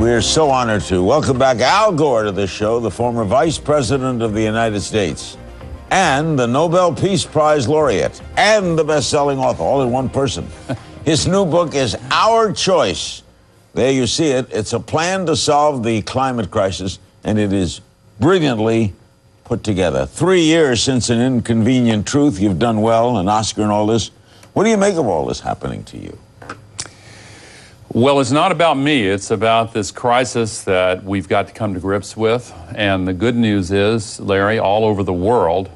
We're so honored to welcome back Al Gore to the show, the former Vice President of the United States, and the Nobel Peace Prize laureate, and the best-selling author, all in one person. His new book is Our Choice. There you see it. It's a plan to solve the climate crisis, and it is brilliantly put together. 3 years since An Inconvenient Truth. You've done well, an Oscar and all this. What do you make of all this happening to you? Well, it's not about me. It's about this crisis that we've got to come to grips with. And the good news is, Larry, all over the world,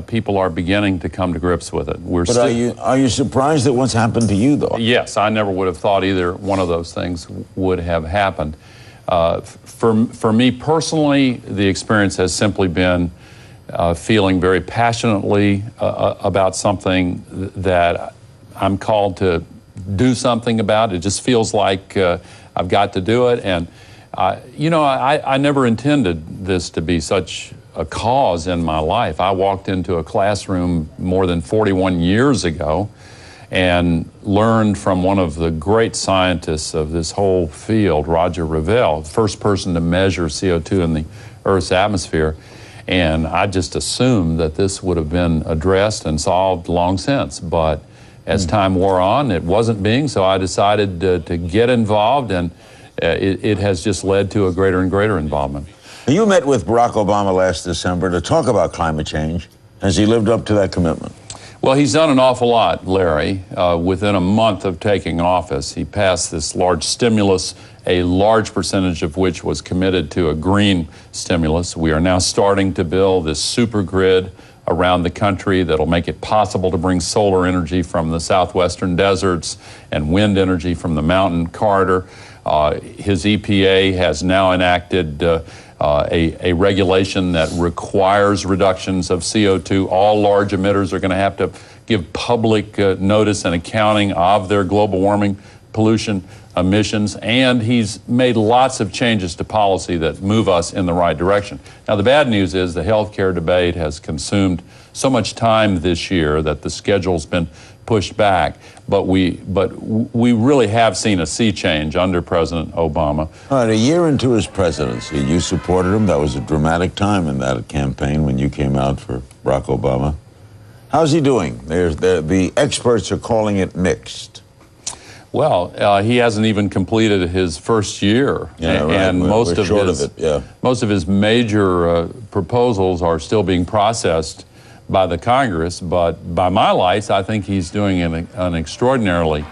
people are beginning to come to grips with it. But are you surprised at what's happened to you, though? Yes, I never would have thought either one of those things would have happened. For me personally, the experience has simply been feeling very passionately about something that I'm called to do something about. It just feels like I've got to do it. And, you know, I never intended this to be such a cause in my life. I walked into a classroom more than 41 years ago and learned from one of the great scientists of this whole field, Roger Revelle, the first person to measure CO2 in the Earth's atmosphere. And I just assumed that this would have been addressed and solved long since. But as time wore on, it wasn't being, so I decided to get involved, and it has just led to a greater and greater involvement. You met with Barack Obama last December to talk about climate change. Has he lived up to that commitment? Well, he's done an awful lot, Larry. Within a month of taking office, he passed this large stimulus, a large percentage of which was committed to a green stimulus. We are now starting to build this super grid around the country that'll make it possible to bring solar energy from the southwestern deserts and wind energy from the mountain corridor. His EPA has now enacted a regulation that requires reductions of CO2. All large emitters are going to have to give public notice and accounting of their global warming pollution emissions, and he's made lots of changes to policy that move us in the right direction. Now, the bad news is the health care debate has consumed so much time this year that the schedule's been pushed back, but we really have seen a sea change under President Obama. All right, a year into his presidency, you supported him. That was a dramatic time in that campaign when you came out for Barack Obama. How's he doing? The experts are calling it mixed. Well, he hasn't even completed his first year, and most of his major proposals are still being processed by the Congress. But by my lights, I think he's doing an extraordinarily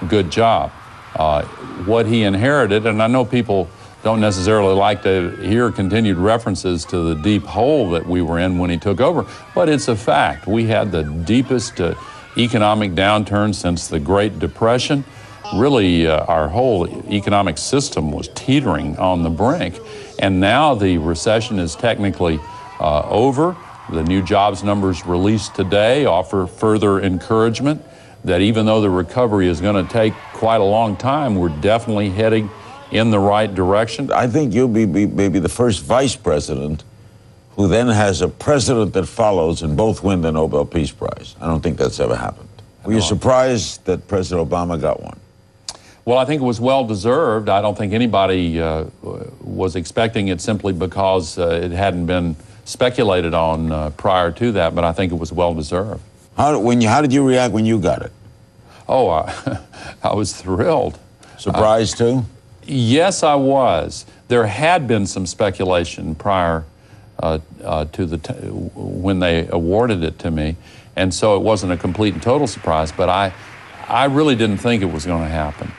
good job. What he inherited, and I know people don't necessarily like to hear continued references to the deep hole that we were in when he took over, but it's a fact. We had the deepest economic downturn since the Great Depression. Really, our whole economic system was teetering on the brink. And now the recession is technically over. The new jobs numbers released today offer further encouragement that even though the recovery is going to take quite a long time, we're definitely heading in the right direction. I think you'll be maybe the first vice president who then has a president that follows and both win the Nobel Peace Prize. I don't think that's ever happened. Were you surprised that President Obama got one? Well, I think it was well-deserved. I don't think anybody was expecting it simply because it hadn't been speculated on prior to that, but I think it was well-deserved. How did you react when you got it? Oh, I was thrilled. Surprised too? Yes, I was. There had been some speculation prior to when they awarded it to me, and so it wasn't a complete and total surprise, but I really didn't think it was going to happen.